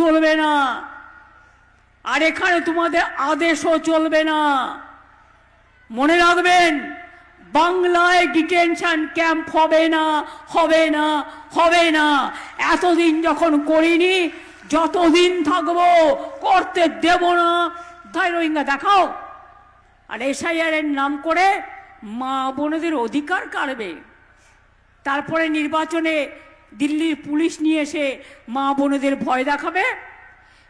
চলবে না, আর এখানে তোমাদের আদেশও চলবে না। মনে রাখবেন, বাংলায় ডিটেনশন ক্যাম্প হবে না, হবে না, হবে না। এতদিন যখন করিনি, যতদিন থাকবো করতে দেব না। তাই রোহিঙ্গা দেখাও, আর এসআইআর এর নাম করে মা বোনেদের অধিকার কাড়বে। তারপরে নির্বাচনে দিল্লির পুলিশ নিয়ে এসে মা বোনেদের ভয় দেখাবে।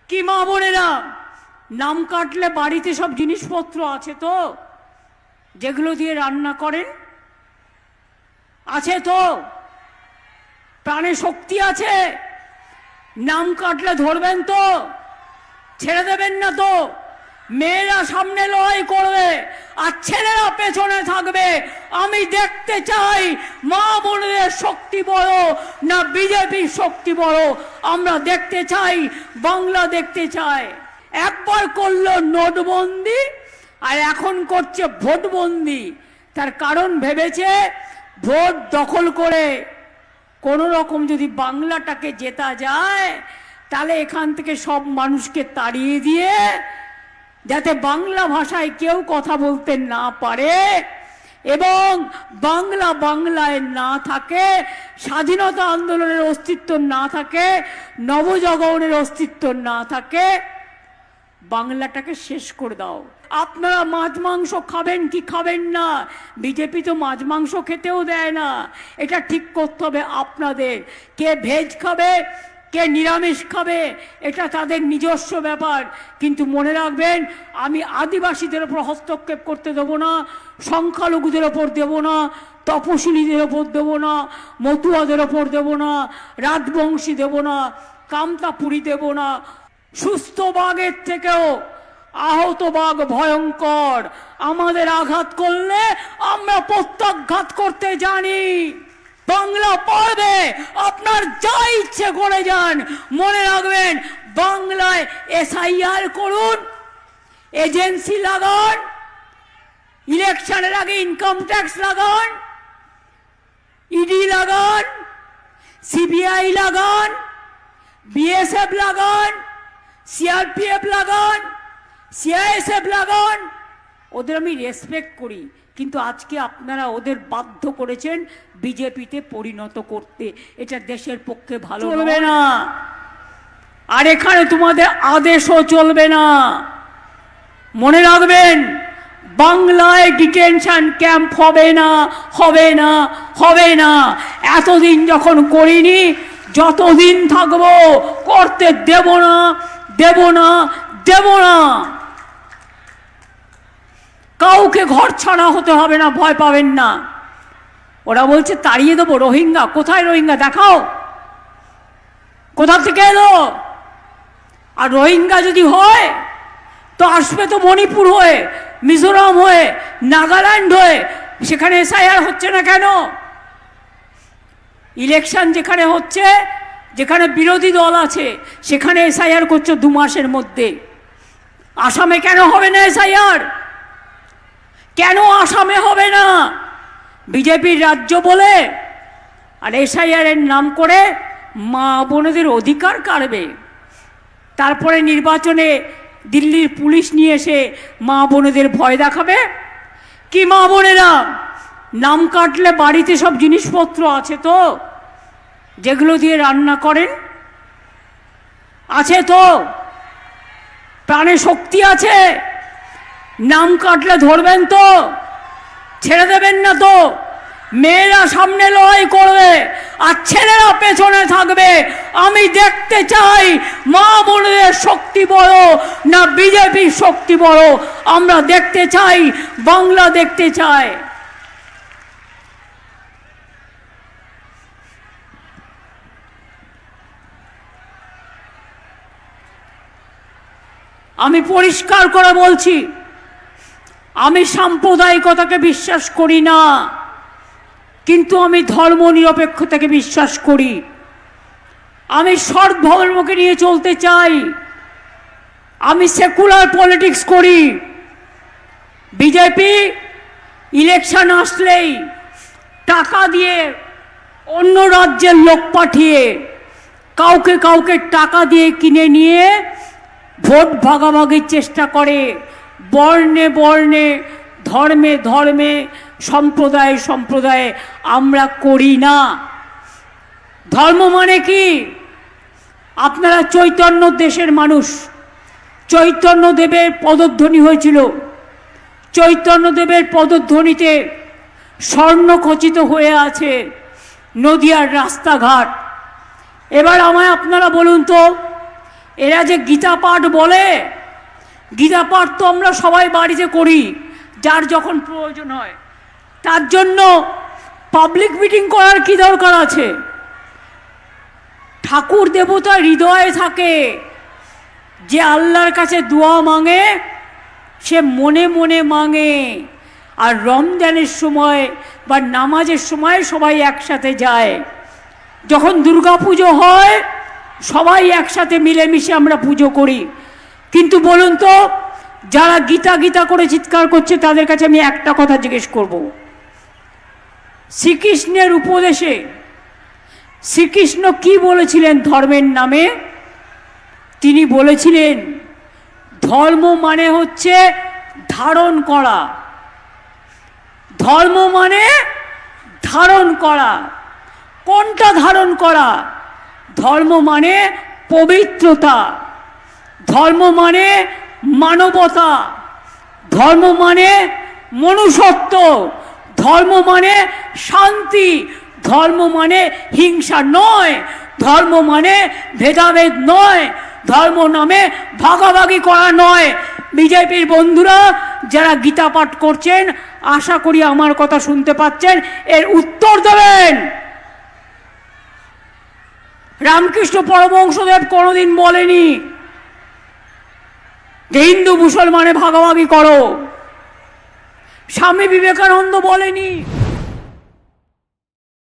কি মা বোনেরা, নাম কাটলে বাড়িতে সব জিনিসপত্র আছে তো, যেগুলো দিয়ে রান্না করেন? আছে তো? প্রাণে শক্তি আছে? নাম কাটলে ধরবেন তো? ছেড়ে দেবেন না তো? মেয়েরা সামনে লড়াই করবে আর ছেলেরা পেছনে থাকবে। আমি দেখতে চাই মা বোনদের শক্তি বড় না বিজেপির শক্তি বড়। আমরা দেখতে চাই, বাংলা দেখতে চাই। একবার করলো নোটবন্দি, আর এখন করছে ভোটবন্দি। তার কারণ ভেবেছে ভোট দখল করে কোনো রকম যদি বাংলাটাকে জেতা যায়, তাহলে এখান থেকে সব মানুষকে তাড়িয়ে দিয়ে, যাতে বাংলা ভাষায় কেউ কথা বলতে না পারে এবং বাংলা বাংলায় না থাকে, স্বাধীনতা আন্দোলনের অস্তিত্ব না থাকে, নবজাগরণের অস্তিত্ব না থাকে, বাংলাটাকে শেষ করে দাও। আপনারা মাছ মাংস খাবেন কি খাবেন না, বিজেপি তো মাছ মাংস খেতেও দেয় না। এটা ঠিক করতে হবে আপনাদের। কে ভেজ খাবে, কে নিরামিষ খাবে, এটা তাদের নিজস্ব ব্যাপার। কিন্তু মনে রাখবেন, আমি আদিবাসীদের ওপর হস্তক্ষেপ করতে দেবো না, সংখ্যালঘুদের ওপর দেবো না, তপশিলীদের ওপর দেবো না, মতুয়াদের ওপর দেবো না, রাজবংশী দেবো না, কামতাপুরী দেবো না। সুস্থ বাঘের থেকেও আহত বাঘ ভয়ঙ্কর। আমাদের আঘাত করলে আমরা প্রত্যাঘাত করতে জানি। বাংলা পড়বে, আপনার যা ইচ্ছে করে যান। মনে রাখবেন, বাংলায় এসআইআর করুন, এজেন্সি লাগান, ইলেকশনের আগে ইনকাম ট্যাক্স লাগান, ইডি লাগান, সিবিআই লাগান, বিএসএফ লাগান, সিআরপিএফ লাগান, সিআইএসএফ লাগান। ওদের আমি রেসপেক্ট করি, কিন্তু আজকে আপনারা ওদের বাধ্য করেছেন বিজেপিতে পরিণত করতে। এটা দেশের পক্ষে ভালো চলবে না, আর এখানে তোমাদের আদেশও চলবে না। মনে রাখবেন, বাংলায় ডিটেনশন ক্যাম্প হবে না, হবে না, হবে না। এতদিন যখন করিনি, যতদিন থাকবো করতে দেব না, দেব না, দেব না। কাউকে ঘর ছাড়া হতে হবে না, ভয় পাবেন না। ওরা বলছে তাড়িয়ে দেবো রোহিঙ্গা। কোথায় রোহিঙ্গা দেখাও, কোথা থেকে এলো? আর রোহিঙ্গা যদি হয় তো আসবে তো মণিপুর হয়ে, মিজোরাম হয়ে, নাগাল্যান্ড হয়ে। সেখানে এসআইআর হচ্ছে না কেন? ইলেকশন যেখানে হচ্ছে, যেখানে বিরোধী দল আছে, সেখানে এসআইআর করছে 2 মাসের মধ্যে। আসামে কেন হবে না এসআইআর? কেন আসামে হবে না? বিজেপির রাজ্য বলে, আর এসআইআর এর নাম করে মা বোনেদের অধিকার কাড়বে। তারপরে নির্বাচনে দিল্লির পুলিশ নিয়ে এসে মা বোনেদের ভয় দেখাবে। কি মা বোনেরা, নাম কাটলে বাড়িতে সব জিনিসপত্র আছে তো, যেগুলো দিয়ে রান্না করেন? আছে তো? প্রাণে শক্তি আছে? নাম কাটলে ধরবেন তো? ছেড়ে দেবেন না তো? মেয়েরা সামনে লড়াই করবে আর ছেলেরা পেছনে থাকবে। আমি দেখতে চাই মা বোনদের শক্তি বড় না বিজেপির শক্তি বড়। আমরা দেখতে চাই, বাংলা দেখতে চাই। আমি পরিষ্কার করে বলছি, আমি সাম্প্রদায়িকতাকে বিশ্বাস করি না, কিন্তু আমি ধর্মনিরপেক্ষতাকে বিশ্বাস করি। আমি সৎ ধর্মকে নিয়ে চলতে চাই। আমি সেকুলার পলিটিক্স করি। বিজেপি ইলেকশন আসলেই টাকা দিয়ে অন্য রাজ্যের লোক পাঠিয়ে কাউকে কাউকে টাকা দিয়ে কিনে নিয়ে ভোট ভাগাভাগির চেষ্টা করে। বর্ণে বর্ণে, ধর্মে ধর্মে, সম্প্রদায়ে সম্প্রদায়ে আমরা করি না। ধর্ম মানে কি? আপনারা চৈতন্য দেশের মানুষ। চৈতন্যদেবের পদধ্বনি হয়েছিল, চৈতন্যদেবের পদধ্বনিতে স্বর্ণখচিত হয়ে আছে নদিয়ার রাস্তাঘাট। এবার আমায় আপনারা বলুন তো, এরা যে গীতা পাঠ বলে, গীতা পাঠ তো আমরা সবাই বাড়িতে করি, যার যখন প্রয়োজন হয়। তার জন্য পাবলিক মিটিং করার কি দরকার আছে? ঠাকুর দেবতা হৃদয়ে থাকে। যে আল্লাহর কাছে দোয়া মাঙে সে মনে মনে মাঙে। আর রমজানের সময় বা নামাজের সময় সবাই একসাথে যায়। যখন দুর্গা পুজো হয় সবাই একসাথে মিলেমিশে আমরা পুজো করি। কিন্তু বলুন তো, যারা গীতা গীতা করে চিৎকার করছে তাদের কাছে আমি একটা কথা জিজ্ঞেস করব। শ্রীকৃষ্ণের উপদেশে শ্রীকৃষ্ণ কি বলেছিলেন ধর্মের নামে? তিনি বলেছিলেন ধর্ম মানে হচ্ছে ধারণ করা। ধর্ম মানে ধারণ করা। কোনটা ধারণ করা? ধর্ম মানে পবিত্রতা, ধর্ম মানে মানবতা, ধর্ম মানে মনুষ্যত্ব, ধর্ম মানে শান্তি, ধর্ম মানে হিংসা নয়, ধর্ম মানে ভেদাভেদ নয়, ধর্ম নামে ভাগাভাগি করা নয়। বিজেপির বন্ধুরা যারা গীতা পাঠ করছেন, আশা করি আমার কথা শুনতে পাচ্ছেন, এর উত্তর দেবেন। রামকৃষ্ণ পরমহংসদেব কোনোদিন বলেনি যে হিন্দু মুসলমানে ভাগাভাগি করো। স্বামী বিবেকানন্দ বলেনি।